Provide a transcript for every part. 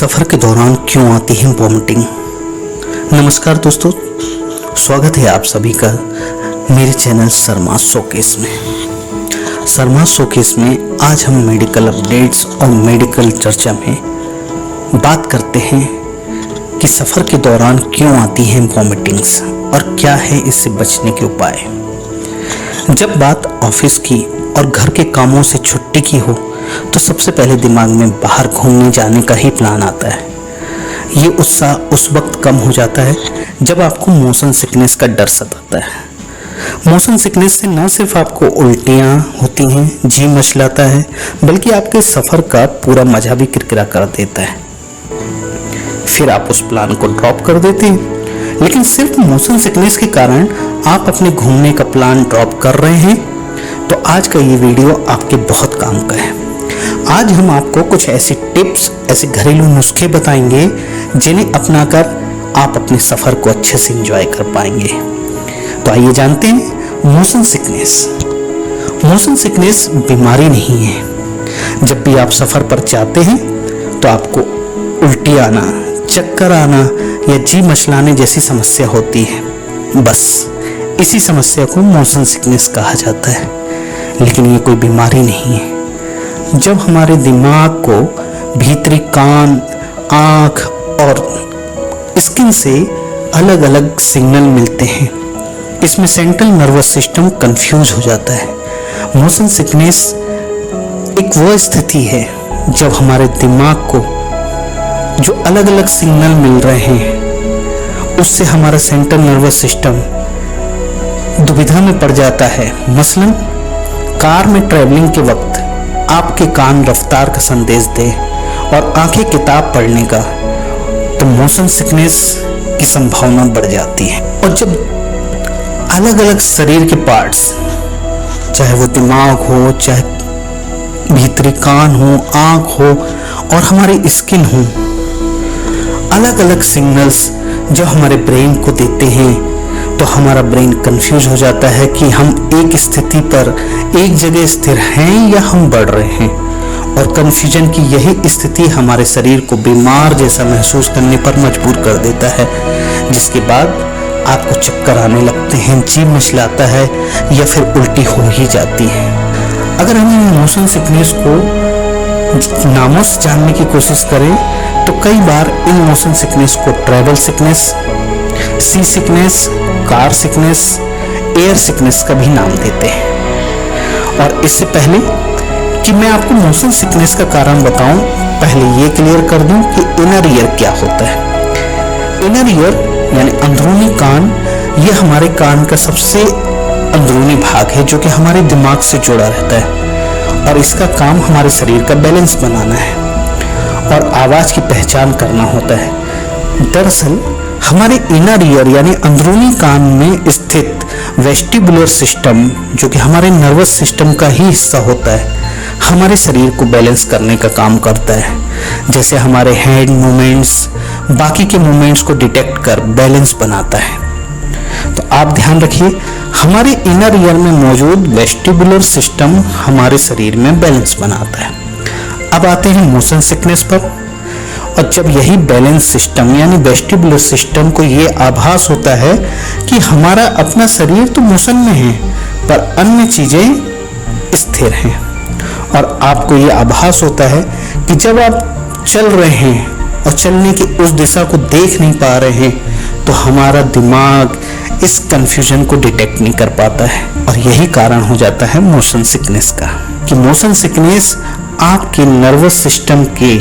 सफ़र के दौरान क्यों आती है वॉमिटिंग। नमस्कार दोस्तों, स्वागत है आप सभी का मेरे चैनल शर्मा शोकेस में। शर्मा शोकेस में आज हम मेडिकल अपडेट्स और मेडिकल चर्चा में बात करते हैं कि सफ़र के दौरान क्यों आती हैं वॉमिटिंग्स और क्या है इससे बचने के उपाय। जब बात ऑफिस की और घर के कामों से छुट्टी की हो तो सबसे पहले दिमाग में बाहर घूमने जाने का ही प्लान आता है। ये उत्साह उस वक्त कम हो जाता है जब आपको मोशन सिकनेस का डर सताता है। मोशन सिकनेस से न सिर्फ आपको उल्टियाँ होती हैं, जी मचलाता है, बल्कि आपके सफ़र का पूरा मजा भी किरकिरा कर देता है। फिर आप उस प्लान को ड्रॉप कर देते हैं। लेकिन सिर्फ मोशन सिकनेस के कारण आप अपने घूमने का प्लान ड्रॉप कर रहे हैं तो आज का ये वीडियो आपके बहुत काम का है। आज हम आपको कुछ ऐसी टिप्स, ऐसे घरेलू नुस्खे बताएंगे जिन्हें अपनाकर आप अपने सफ़र को अच्छे से एंजॉय कर पाएंगे। तो आइए जानते हैं मोशन सिकनेस। मोशन सिकनेस बीमारी नहीं है। जब भी आप सफ़र पर जाते हैं तो आपको उल्टी आना, चक्कर आना या जी मचलाने जैसी समस्या होती है। बस इसी समस्या को मोशन सिकनेस कहा जाता है, लेकिन ये कोई बीमारी नहीं है। जब हमारे दिमाग को भीतरी कान, आँख और स्किन से अलग अलग सिग्नल मिलते हैं, इसमें सेंट्रल नर्वस सिस्टम कंफ्यूज हो जाता है। मोशन सिकनेस एक वो स्थिति है जब हमारे दिमाग को जो अलग अलग सिग्नल मिल रहे हैं उससे हमारा सेंट्रल नर्वस सिस्टम दुविधा में पड़ जाता है। मसलन कार में ट्रैवलिंग के वक्त आपके कान रफ्तार का संदेश दे और आंखें किताब पढ़ने का, तो मोशन सिकनेस की संभावना बढ़ जाती है। और जब अलग अलग शरीर के पार्ट्स, चाहे वो दिमाग हो, चाहे भीतरी कान हो, आंख हो और हमारी स्किन हो, अलग अलग सिग्नल्स जब हमारे ब्रेन को देते हैं तो हमारा ब्रेन कंफ्यूज हो जाता है कि हम एक स्थिति पर एक जगह स्थिर हैं या हम बढ़ रहे हैं। और कंफ्यूजन की यही स्थिति हमारे शरीर को बीमार जैसा महसूस करने पर मजबूर कर देता है, जिसके बाद आपको चक्कर आने लगते हैं, जी मचलाता है या फिर उल्टी हो ही जाती है। अगर हम मोशन सिकनेस को नामों से जानने की कोशिश करें तो कई बार इन मोशन सिकनेस को travel sickness, sea sickness, car sickness, air sickness का भी नाम देते हैं। और इससे पहले कि मैं आपको मोशन सिकनेस का कारण बताऊं, पहले ये क्लियर कर दूं कि इनर ईयर क्या होता है। इनर ईयर यानी अंदरूनी कान, ये हमारे कान का सबसे अंदरूनी भाग है जो कि हमारे दिमाग से जुड़ा रहता है और इसका काम हमारे शरीर का बैलेंस बनाना है और आवाज़ की पहचान करना होता है। दरअसल हमारे इनर ईयर यानी अंदरूनी कान में स्थित वेस्टिबुलर सिस्टम, जो कि हमारे नर्वस सिस्टम का ही हिस्सा होता है, हमारे शरीर को बैलेंस करने का काम करता है। जैसे हमारे हैंड मूवमेंट्स बाकी के मूवमेंट्स को डिटेक्ट कर बैलेंस बनाता है। तो आप ध्यान रखिए, हमारे इनर ईयर में मौजूद वेस्टिबुलर सिस्टम हमारे शरीर में बैलेंस बनाता है। अब आते हैं मोशन सिकनेस पर। और जब यही बैलेंस सिस्टम यानी वेस्टिबुलर सिस्टम को ये आभास होता है कि हमारा अपना शरीर तो मोशन में है पर अन्य चीजें स्थिर हैं, और आपको ये आभास होता है कि जब आप चल रहे हैं और चलने की उस दिशा को देख नहीं पा रहे हैं तो हमारा दिमाग इस कंफ्यूजन को डिटेक्ट नहीं कर पाता है। और यही कारण हो जाता है मोशन सिकनेस का, कि मोशन सिकनेस आपके नर्वस सिस्टम के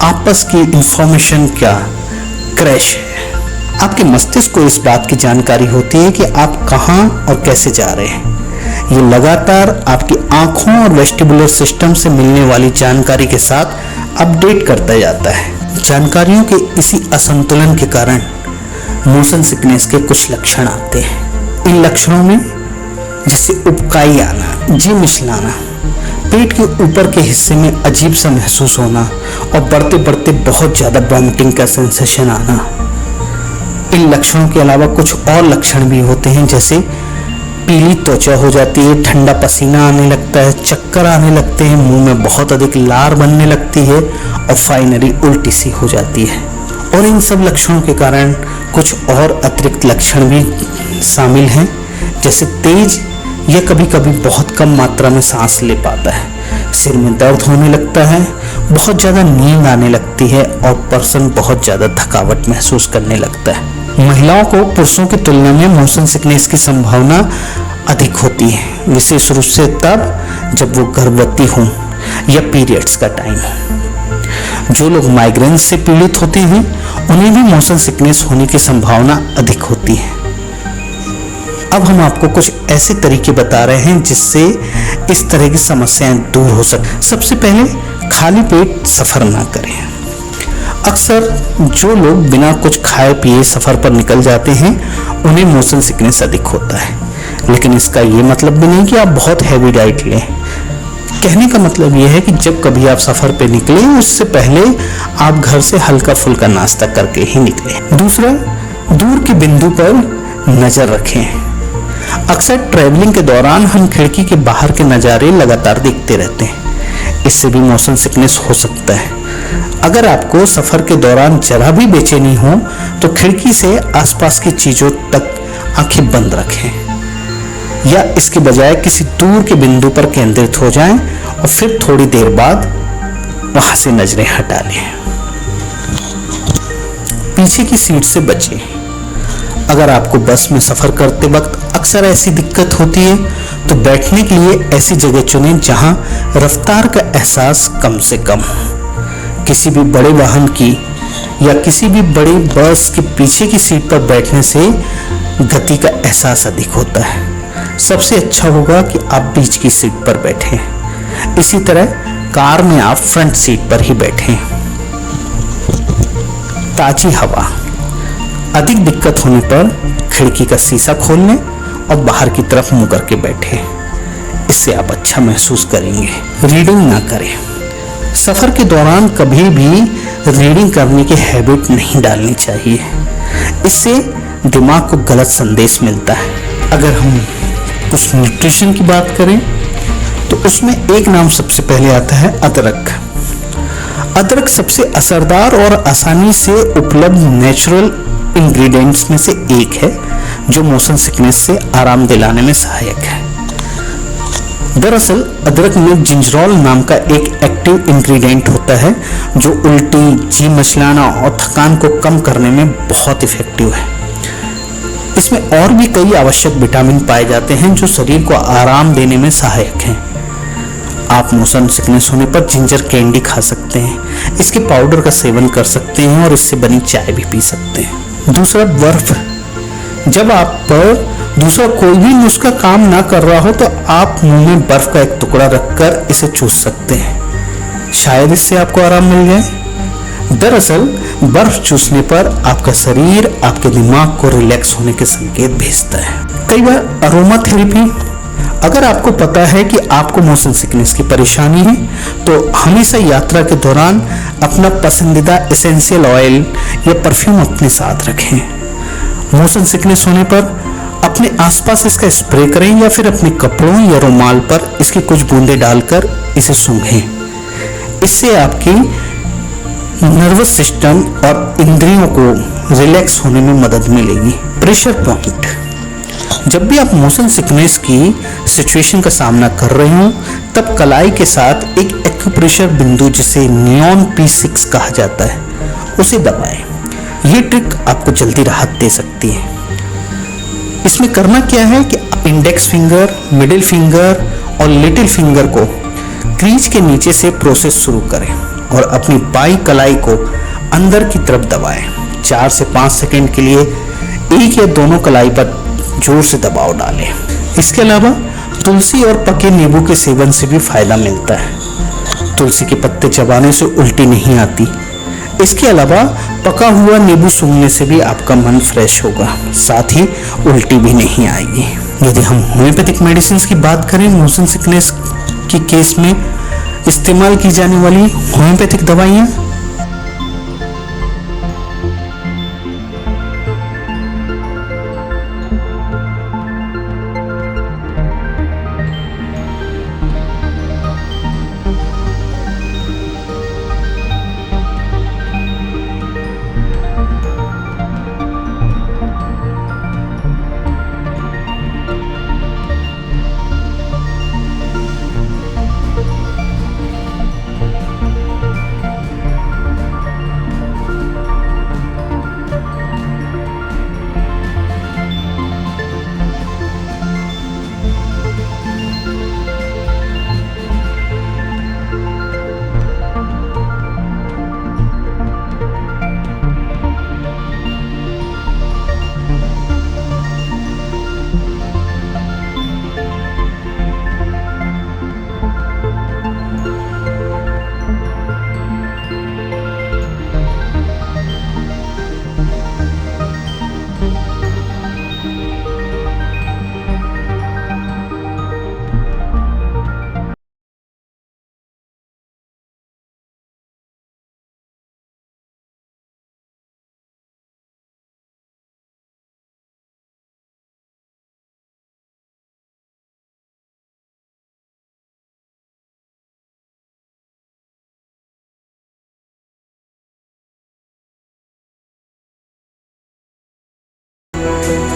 आपस की इंफॉर्मेशन का क्रैश है। आपके मस्तिष्क को इस बात की जानकारी होती है कि आप कहां और कैसे जा रहे हैं। ये लगातार आपकी आंखों और वेस्टिबुलर सिस्टम से मिलने वाली जानकारी के साथ अपडेट करता जाता है। जानकारियों के इसी असंतुलन के कारण मोशन सिकनेस के कुछ लक्षण आते हैं। इन लक्षणों में जैसे उबकाई आना, जी मिचलाना, पेट के ऊपर के हिस्से में अजीब सा महसूस होना और बढ़ते बढ़ते बहुत ज़्यादा वॉमिटिंग का सेंसेशन आना। इन लक्षणों के अलावा कुछ और लक्षण भी होते हैं, जैसे पीली त्वचा हो जाती है, ठंडा पसीना आने लगता है, चक्कर आने लगते हैं, मुंह में बहुत अधिक लार बनने लगती है और फाइनली उल्टी सी हो जाती है। और इन सब लक्षणों के कारण कुछ और अतिरिक्त लक्षण भी शामिल हैं, जैसे तेज या कभी कभी बहुत कम मात्रा में सांस ले पाता है, सिर में दर्द होने लगता है, बहुत ज़्यादा नींद आने लगती है और पर्सन बहुत ज़्यादा थकावट महसूस करने लगता है। महिलाओं को पुरुषों की तुलना में मोशन सिकनेस की संभावना अधिक होती है, विशेष रूप से तब जब वो गर्भवती हों या पीरियड्स का टाइम हो। जो लोग माइग्रेन से पीड़ित होते हैं उन्हें भी मोशन सिकनेस होने की संभावना अधिक होती है। अब हम आपको कुछ ऐसे तरीके बता रहे हैं जिससे इस तरह की समस्याएं दूर हो सके। सबसे पहले खाली पेट सफ़र ना करें। अक्सर जो लोग बिना कुछ खाए पिए सफ़र पर निकल जाते हैं उन्हें मोशन सिकनेस अधिक होता है, लेकिन इसका ये मतलब भी नहीं कि आप बहुत हैवी डाइट लें। कहने का मतलब यह है कि जब कभी आप सफ़र पे निकलें उससे पहले आप घर से हल्का फुल्का नाश्ता करके ही निकलें। दूसरा, दूर के बिंदु पर नज़र रखें। अक्सर ट्रैवलिंग के दौरान हम खिड़की के बाहर के नज़ारे लगातार देखते रहते हैं, इससे भी मोशन सिकनेस हो सकता है। अगर आपको सफ़र के दौरान जरा भी बेचैनी हो तो खिड़की से आसपास की चीज़ों तक आंखें बंद रखें या इसके बजाय किसी दूर के बिंदु पर केंद्रित हो जाएं और फिर थोड़ी देर बाद वहां से नजरें हटा लें। पीछे की सीट से बचें। अगर आपको बस में सफ़र करते वक्त अक्सर ऐसी दिक्कत होती है तो बैठने के लिए ऐसी जगह चुनें जहां रफ्तार का एहसास कम से कम हो। किसी भी बड़े वाहन की या किसी भी बड़ी बस के पीछे की सीट पर बैठने से गति का एहसास अधिक होता है। सबसे अच्छा होगा कि आप बीच की सीट पर बैठें। इसी तरह कार में आप फ्रंट सीट पर ही बैठें। ताजी हवा। अधिक दिक्कत होने पर खिड़की का शीशा खोल लें और बाहर की तरफ मुंह करके बैठें। इससे आप अच्छा महसूस करेंगे। रीडिंग ना करें। सफ़र के दौरान कभी भी रीडिंग करने की हैबिट नहीं डालनी चाहिए, इससे दिमाग को गलत संदेश मिलता है। अगर हम कुछ न्यूट्रिशन की बात करें तो उसमें एक नाम सबसे पहले आता है अदरक। अदरक सबसे असरदार और आसानी से उपलब्ध नेचुरल इंग्रेडिएंट्स में से एक है जो मोशन सिकनेस से आराम दिलाने में सहायक है। दरअसल अदरक में जिंजरोल नाम का एक एक्टिव इंग्रेडिएंट होता है जो उल्टी, जी मचलाना और थकान को कम करने में बहुत इफेक्टिव है। इसमें और भी कई आवश्यक विटामिन पाए जाते हैं जो शरीर को आराम देने में सहायक हैं। आप मोशन सिकनेस होने पर जिंजर कैंडी खा सकते हैं, इसके पाउडर का सेवन कर सकते हैं और इससे बनी चाय भी पी सकते हैं। दूसरा, बर्फ। जब आप पर दूसरा कोई भी नुस्खा काम ना कर रहा हो तो आप मुंह में बर्फ का एक टुकड़ा रखकर इसे चूस सकते हैं, शायद इससे आपको आराम मिल जाए। दरअसल बर्फ चूसने पर आपका शरीर आपके दिमाग को रिलैक्स होने के संकेत भेजता है। कई बार अरोमा थेरेपी। अगर आपको पता है कि आपको मोशन सिकनेस की परेशानी है तो हमेशा यात्रा के दौरान अपना पसंदीदा एसेंशियल ऑयल या परफ्यूम अपने साथ रखें। मोशन सिकनेस होने पर अपने आसपास इसका स्प्रे करें या फिर अपने कपड़ों या रुमाल पर इसकी कुछ बूंदें डालकर इसे सूंघें। इससे आपकी नर्वस सिस्टम और इंद्रियों को रिलैक्स होने में मदद मिलेगी। Pressure point. जब भी आप मोशन सिकनेस की सिचुएशन का सामना कर रहे हो तब कलाई के साथ एक एक्यूप्रेशर बिंदु जिसे नियॉन P6 कहा जाता है उसे दबाएं। ये ट्रिक आपको जल्दी राहत दे सकती है। इसमें करना क्या है कि इंडेक्स फिंगर, मिडिल फिंगर और लिटिल फिंगर को क्रीज के नीचे से प्रोसेस शुरू करें और अपनी बाई कलाई को अंदर की तरफ दबाएं। 4 से 5 सेकंड के लिए एक या दोनों कलाई पर जोर से दबाव डालें। इसके अलावा तुलसी और पके नींबू के सेवन से भी फायदा मिलता है। तुलसी के पत्ते चबाने से उल्टी नहीं आती। इसके अलावा पका हुआ नींबू सूंघने से भी आपका मन फ्रेश होगा, साथ ही उल्टी भी नहीं आएगी। यदि हम होम्योपैथिक मेडिसिन की बात करें, मोशन सिकनेस की केस में इस्तेमाल की जाने वाली होम्योपैथिक दवाइयाँ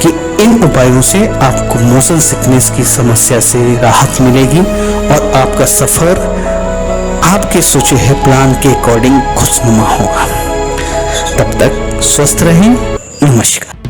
कि इन उपायों से आपको मोशन सिकनेस की समस्या से राहत मिलेगी और आपका सफ़र आपके सोचे हुए प्लान के अकॉर्डिंग खुशनुमा होगा। तब तक स्वस्थ रहें। नमस्कार।